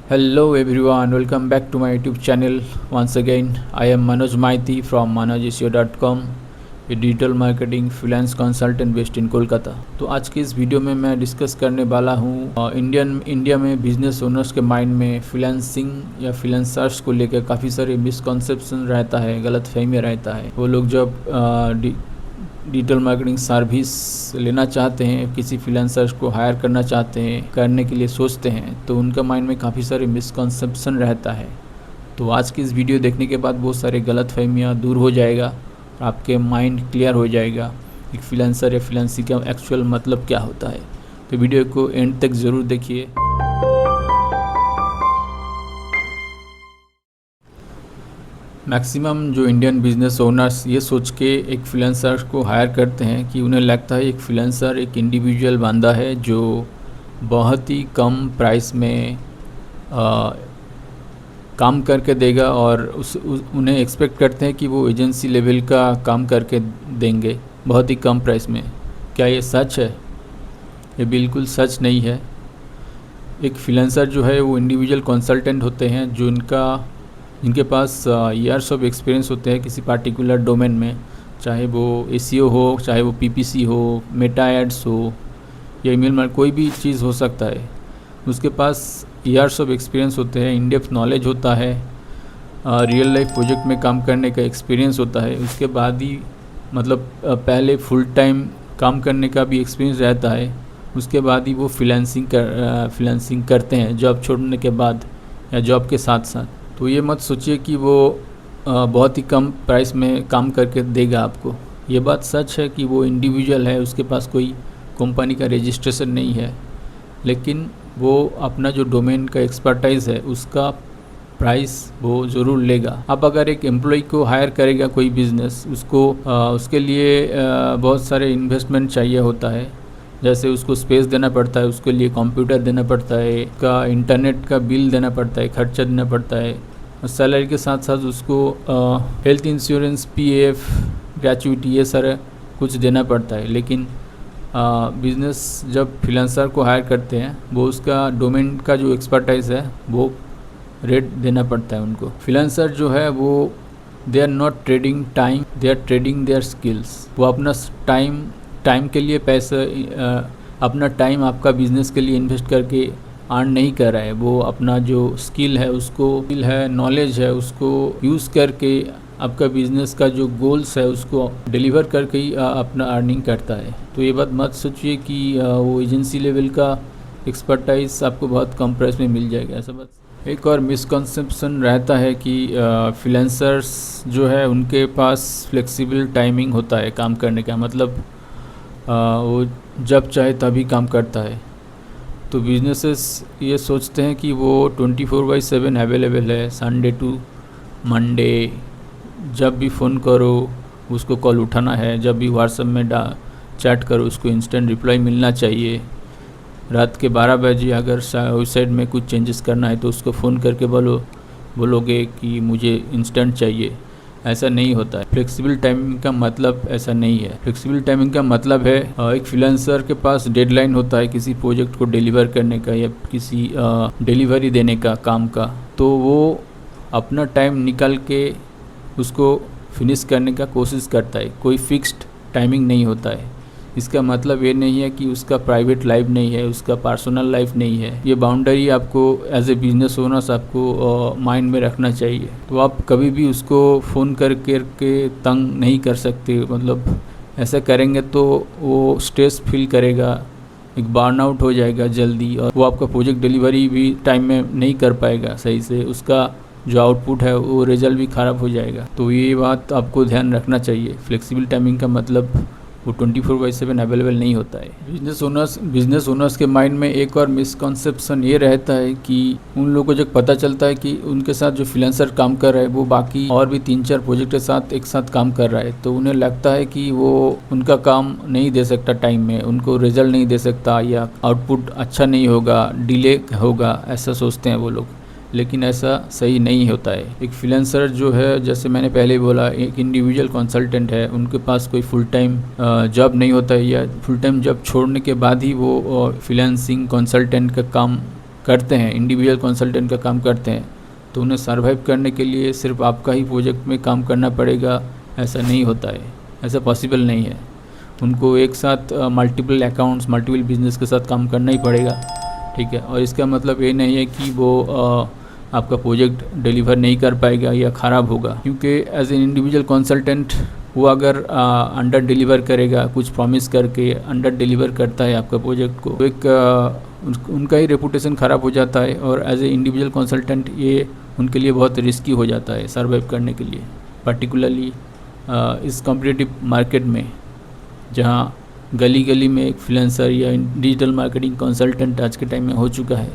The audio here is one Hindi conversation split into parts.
Hello everyone, welcome back to my YouTube channel. Once again, I am Manoj Maiti from manojiseo.com, a digital marketing freelance consultant based in Kolkata. तो आज की इस वीडियो में मैं डिस्कस करने वाला हूँ इंडिया में बिजनेस ओनर्स के माइंड में फ्रीलांसिंग या फ्रीलांसर्स को लेकर काफ़ी सारे मिसकॉन्सेप्शन रहता है, गलतफहमी रहता है। वो लोग जब डिजिटल मार्केटिंग सर्विस लेना चाहते हैं, किसी फ्रीलांसर्स को हायर करना चाहते हैं, करने के लिए सोचते हैं, तो उनका माइंड में काफ़ी सारे मिसकॉन्सेप्शन रहता है। तो आज की इस वीडियो देखने के बाद बहुत सारे गलतफहमियाँ दूर हो जाएगा, आपके माइंड क्लियर हो जाएगा कि फ्रीलांसर या फ्रीलांसिंग का एक्चुअल मतलब क्या होता है। तो वीडियो को एंड तक ज़रूर देखिए। मैक्सिमम जो इंडियन बिजनेस ओनर्स ये सोच के एक फ्रीलांसर को हायर करते हैं कि उन्हें लगता है एक फ्रीलांसर एक इंडिविजुअल बंदा है जो बहुत ही कम प्राइस में काम करके देगा और उन्हें एक्सपेक्ट करते हैं कि वो एजेंसी लेवल का काम करके देंगे बहुत ही कम प्राइस में। क्या ये सच है? ये बिल्कुल सच नहीं है। एक फ्रीलांसर जो है वो इंडिविजुअल कंसल्टेंट होते हैं जो इनके पास ईयर्स ऑफ एक्सपीरियंस होते हैं किसी पार्टिकुलर डोमेन में, चाहे वो एसईओ हो, चाहे वो पीपीसी हो, मेटा एड्स हो या ईमेल मार्केटिंग, कोई भी चीज़ हो सकता है। उसके पास ईयर्स ऑफ एक्सपीरियंस होते हैं, इन डेप्थ नॉलेज होता है, रियल लाइफ प्रोजेक्ट में काम करने का एक्सपीरियंस होता है। उसके बाद ही पहले फुल टाइम काम करने का भी एक्सपीरियंस रहता है। उसके बाद ही वो फ्रीलांसिंग करते हैं जॉब छोड़ने के बाद या जॉब के साथ साथ। तो ये मत सोचिए कि वो बहुत ही कम प्राइस में काम करके देगा आपको। ये बात सच है कि वो इंडिविजुअल है, उसके पास कोई कंपनी का रजिस्ट्रेशन नहीं है, लेकिन वो अपना जो डोमेन का एक्सपर्टाइज़ है उसका प्राइस वो ज़रूर लेगा। अब अगर एक एम्प्लॉय को हायर करेगा कोई बिज़नेस, उसके लिए बहुत सारे इन्वेस्टमेंट चाहिए होता है। जैसे उसको स्पेस देना पड़ता है, उसके लिए कंप्यूटर देना पड़ता है, उसका इंटरनेट का बिल देना पड़ता है, खर्चा देना पड़ता है। और सैलरी के साथ साथ उसको हेल्थ इंश्योरेंस, पीएफ, ग्रेचुइटी, ये सारा कुछ देना पड़ता है। लेकिन बिज़नेस जब फ्रीलांसर को हायर करते हैं वो उसका डोमेन का जो एक्सपर्टाइज है वो रेट देना पड़ता है उनको। फ्रीलांसर जो है वो they are not trading time, they are trading their skills. वो अपना टाइम के लिए अपना टाइम आपका बिजनेस के लिए इन्वेस्ट करके अर्न नहीं कर रहा है। वो अपना जो स्किल है, नॉलेज है, उसको यूज़ करके आपका बिजनेस का जो गोल्स है उसको डिलीवर करके ही अपना अर्निंग करता है। तो ये बात मत सोचिए कि वो एजेंसी लेवल का एक्सपर्टाइज आपको बहुत कम प्राइस में मिल जाएगा, ऐसा बात। एक और मिसकंसेप्शन रहता है कि फ्रीलांसर्स जो है उनके पास फ्लेक्सिबल टाइमिंग होता है काम करने का, मतलब वो जब चाहे तभी काम करता है। तो बिजनेसेस ये सोचते हैं कि वो 24/7 अवेलेबल है, संडे टू मंडे, जब भी फ़ोन करो उसको कॉल उठाना है, जब भी व्हाट्सएप में चैट करो उसको इंस्टेंट रिप्लाई मिलना चाहिए। रात के 12 बजे अगर वेबसाइट में कुछ चेंजेस करना है तो उसको फ़ोन करके बोलोगे कि मुझे इंस्टेंट चाहिए। ऐसा नहीं होता है। फ्लेक्सिबल टाइमिंग का मतलब ऐसा नहीं है। फ्लेक्सिबल टाइमिंग का मतलब है एक फ्रीलांसर के पास डेडलाइन होता है किसी प्रोजेक्ट को डिलीवर करने का या किसी डिलीवरी देने का काम का, तो वो अपना टाइम निकाल के उसको फिनिश करने का कोशिश करता है। कोई फिक्स्ड टाइमिंग नहीं होता है। इसका मतलब ये नहीं है कि उसका प्राइवेट लाइफ नहीं है, उसका पर्सनल लाइफ नहीं है। ये बाउंड्री आपको एज ए बिजनेस ओनर्स आपको माइंड में रखना चाहिए। तो आप कभी भी उसको फ़ोन करके तंग नहीं कर सकते। मतलब ऐसा करेंगे तो वो स्ट्रेस फील करेगा, एक बर्नआउट हो जाएगा जल्दी, और वो आपका प्रोजेक्ट डिलीवरी भी टाइम में नहीं कर पाएगा सही से। उसका जो आउटपुट है वो रिजल्ट भी ख़राब हो जाएगा। तो ये बात आपको ध्यान रखना चाहिए। फ्लेक्सिबल टाइमिंग का मतलब वो 24/7 अवेलेबल नहीं होता है। बिजनेस ओनर्स के माइंड में एक और मिसकॉन्सेप्शन ये रहता है कि उन लोगों को जब पता चलता है कि उनके साथ जो फ्रीलांसर काम कर रहा है वो बाकी और भी 3-4 प्रोजेक्ट के साथ एक साथ काम कर रहा है, तो उन्हें लगता है कि वो उनका काम नहीं दे सकता टाइम में, उनको रिजल्ट नहीं दे सकता या आउटपुट अच्छा नहीं होगा, डिले होगा, ऐसा सोचते हैं वो लोग। लेकिन ऐसा सही नहीं होता है। एक फ्रीलांसर जो है, जैसे मैंने पहले बोला, एक इंडिविजुअल कंसल्टेंट है, उनके पास कोई फुल टाइम जॉब नहीं होता है, या फुल टाइम जॉब छोड़ने के बाद ही वो फ्रीलांसिंग कंसल्टेंट का काम करते हैं, इंडिविजुअल कंसल्टेंट का काम करते हैं, तो उन्हें सर्वाइव करने के लिए सिर्फ आपका ही प्रोजेक्ट में काम करना पड़ेगा, ऐसा नहीं होता है, ऐसा पॉसिबल नहीं है। उनको एक साथ मल्टीपल अकाउंट्स, मल्टीपल बिजनेस के साथ काम करना ही पड़ेगा, ठीक है। और इसका मतलब ये नहीं है कि वो आपका प्रोजेक्ट डिलीवर नहीं कर पाएगा या ख़राब होगा, क्योंकि एज एन इंडिविजुअल कंसल्टेंट वो अगर अंडर डिलीवर करेगा, कुछ प्रॉमिस करके अंडर डिलीवर करता है आपका प्रोजेक्ट को, तो एक उनका ही रेपुटेशन ख़राब हो जाता है। और एज ए इंडिविजुअल कंसल्टेंट ये उनके लिए बहुत रिस्की हो जाता है सर्वाइव करने के लिए, पर्टिकुलरली इस कॉम्पिटिटिव मार्केट में, जहाँ गली गली में एक फ्रीलांसर या डिजिटल मार्केटिंग कंसल्टेंट आज के टाइम में हो चुका है।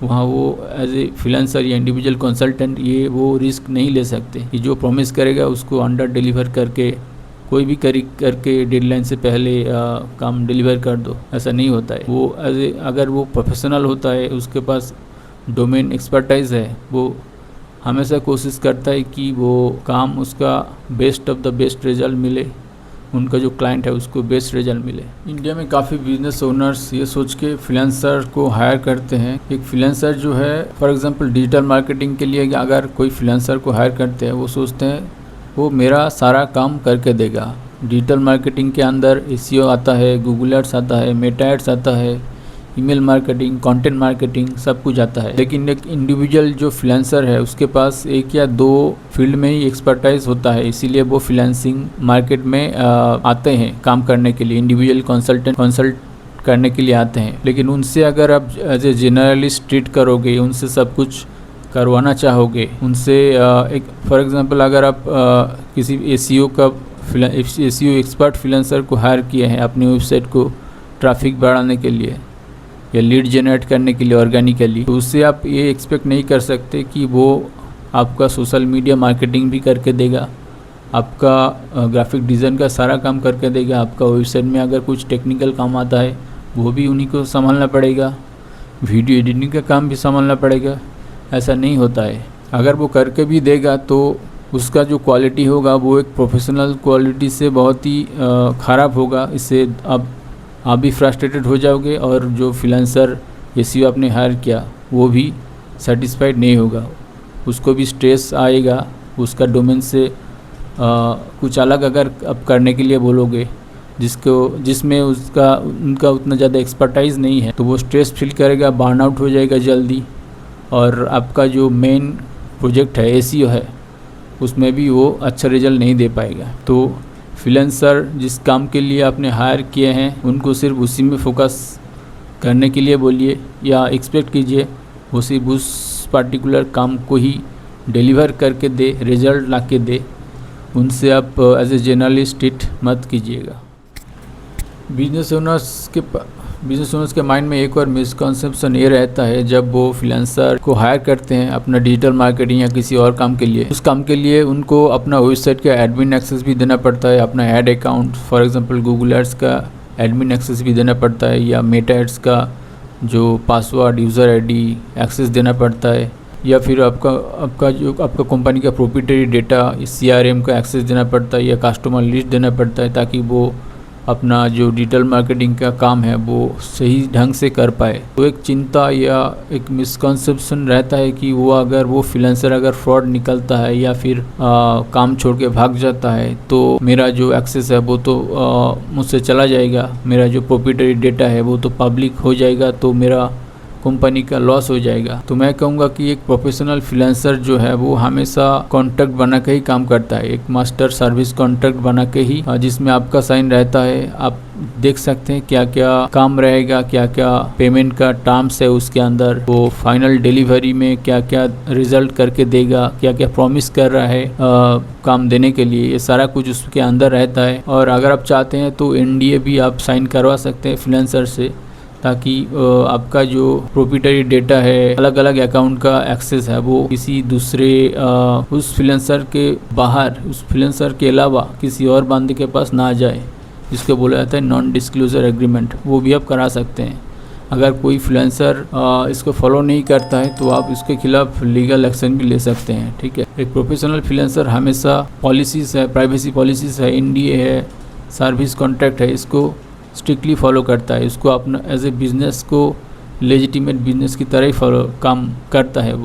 वहाँ वो एज ए फ्रीलांसर या इंडिविजुअल कंसल्टेंट ये वो रिस्क नहीं ले सकते कि जो प्रॉमिस करेगा उसको अंडर डिलीवर करके, कोई भी करके डेडलाइन से पहले काम डिलीवर कर दो, ऐसा नहीं होता है। वो अगर वो प्रोफेशनल होता है, उसके पास डोमेन एक्सपर्टाइज है, वो हमेशा कोशिश करता है कि वो काम उसका best of the best result मिले, उनका जो क्लाइंट है उसको बेस्ट रिजल्ट मिले। इंडिया में काफ़ी बिजनेस ओनर्स ये सोच के फ्रीलांसर को हायर करते हैं। एक फ्रीलांसर जो है, फॉर एग्जांपल डिजिटल मार्केटिंग के लिए अगर कोई फ्रीलांसर को हायर करते हैं, वो सोचते हैं वो मेरा सारा काम करके देगा। डिजिटल मार्केटिंग के अंदर एसईओ आता है, गूगल एड्स आता है, मेटा एड्स आता है, ईमेल मार्केटिंग, कंटेंट मार्केटिंग, सब कुछ आता है। लेकिन एक इंडिविजुअल जो फ्रीलांसर है उसके पास एक या दो फील्ड में ही एक्सपर्टाइज होता है, इसीलिए वो फ्रीलांसिंग मार्केट में आते हैं काम करने के लिए, इंडिविजुअल कंसल्ट करने के लिए आते हैं। लेकिन उनसे अगर आप एज ए जनरलिस्ट ट्रीट करोगे, उनसे सब कुछ करवाना चाहोगे, उनसे एक फॉर एग्जांपल अगर आप किसी एसईओ एक्सपर्ट फ्रीलांसर को हायर किए हैं अपनी वेबसाइट को ट्रैफिक बढ़ाने के लिए या लीड जनरेट करने के लिए ऑर्गेनिकली, तो उससे आप ये एक्सपेक्ट नहीं कर सकते कि वो आपका सोशल मीडिया मार्केटिंग भी करके देगा, आपका ग्राफिक डिज़ाइन का सारा काम करके देगा, आपका वेबसाइट में अगर कुछ टेक्निकल काम आता है वो भी उन्हीं को संभालना पड़ेगा, वीडियो एडिटिंग का काम भी संभालना पड़ेगा। ऐसा नहीं होता है। अगर वो करके भी देगा तो उसका जो क्वालिटी होगा वो एक प्रोफेशनल क्वालिटी से बहुत ही ख़राब होगा। इससे आप भी फ्रस्ट्रेटेड हो जाओगे और जो फ्रीलांसर एसईओ आपने हायर किया वो भी सेटिस्फाइड नहीं होगा, उसको भी स्ट्रेस आएगा। उसका डोमेन से कुछ अलग अगर आप करने के लिए बोलोगे जिसमें उनका उतना ज़्यादा एक्सपर्टाइज नहीं है, तो वो स्ट्रेस फील करेगा, बर्नआउट हो जाएगा जल्दी, और आपका जो मेन प्रोजेक्ट है एसईओ है उसमें भी वो अच्छा रिजल्ट नहीं दे पाएगा। तो फ्रीलांसर जिस काम के लिए आपने हायर किए हैं उनको सिर्फ उसी में फोकस करने के लिए बोलिए या एक्सपेक्ट कीजिए वो सिर्फ उस पार्टिकुलर काम को ही डिलीवर करके दे, रिजल्ट ला के दे। उनसे आप एज ए जर्नलिस्ट ट्रीट मत कीजिएगा। बिजनेस ओनर्स के माइंड में एक और मिसकॉन्सेप्शन ये रहता है, जब वो फ्रीलांसर को हायर करते हैं अपना डिजिटल मार्केटिंग या किसी और काम के लिए, उस काम के लिए उनको अपना वेबसाइट का एडमिन एक्सेस भी देना पड़ता है, अपना ad account for example Google ads का एडमिन एक्सेस भी देना पड़ता है, या मेटा एड्स का जो पासवर्ड, यूज़र आईडी एक्सेस देना पड़ता है, या फिर आपका कंपनी का प्रोप्राइटरी डेटा CRM का एक्सेस देना पड़ता है, या कस्टमर लिस्ट देना पड़ता है, ताकि वो अपना जो डिजिटल मार्केटिंग का काम है वो सही ढंग से कर पाए। तो एक चिंता या एक मिसकॉन्सेप्शन रहता है कि वो फ्रीलांसर अगर फ्रॉड निकलता है या फिर काम छोड़ के भाग जाता है तो मेरा जो एक्सेस है वो तो मुझसे चला जाएगा, मेरा जो प्रोप्राइटरी डेटा है वो तो पब्लिक हो जाएगा, तो मेरा कंपनी का लॉस हो जाएगा। तो मैं कहूँगा कि एक प्रोफेशनल फ्रीलांसर जो है वो हमेशा कॉन्ट्रैक्ट बना के ही काम करता है, एक मास्टर सर्विस कॉन्ट्रैक्ट बना के ही, जिसमें आपका साइन रहता है। आप देख सकते हैं क्या क्या काम रहेगा, क्या क्या पेमेंट का टर्म्स है उसके अंदर, वो फाइनल डिलीवरी में क्या क्या रिजल्ट करके देगा, क्या क्या प्रॉमिस कर रहा है काम देने के लिए, ये सारा कुछ उसके अंदर रहता है। और अगर आप चाहते हैं तो NDA भी आप साइन करवा सकते हैं फ्रीलांसर से, ताकि आपका जो प्रोप्राइटरी डेटा है, अलग अलग अकाउंट का एक्सेस है, वो किसी दूसरे उस फ्रीलांसर के बाहर, उस फ्रीलांसर के अलावा किसी और बंदे के पास ना जाए, जिसको बोला जाता है नॉन डिस्क्लोजर एग्रीमेंट। वो भी आप करा सकते हैं। अगर कोई फ्रीलांसर इसको फॉलो नहीं करता है तो आप इसके खिलाफ लीगल एक्शन भी ले सकते हैं, ठीक है। एक प्रोफेशनल फ्रीलांसर हमेशा पॉलिसीज़ है, प्राइवेसी पॉलिसीज़ है, NDA है, सर्विस कॉन्ट्रैक्ट है, इसको स्ट्रिक्टली फॉलो करता है। इसको अपना एज ए बिज़नेस को लेजिटिमेट बिजनेस की तरह ही फॉलो काम करता है वो।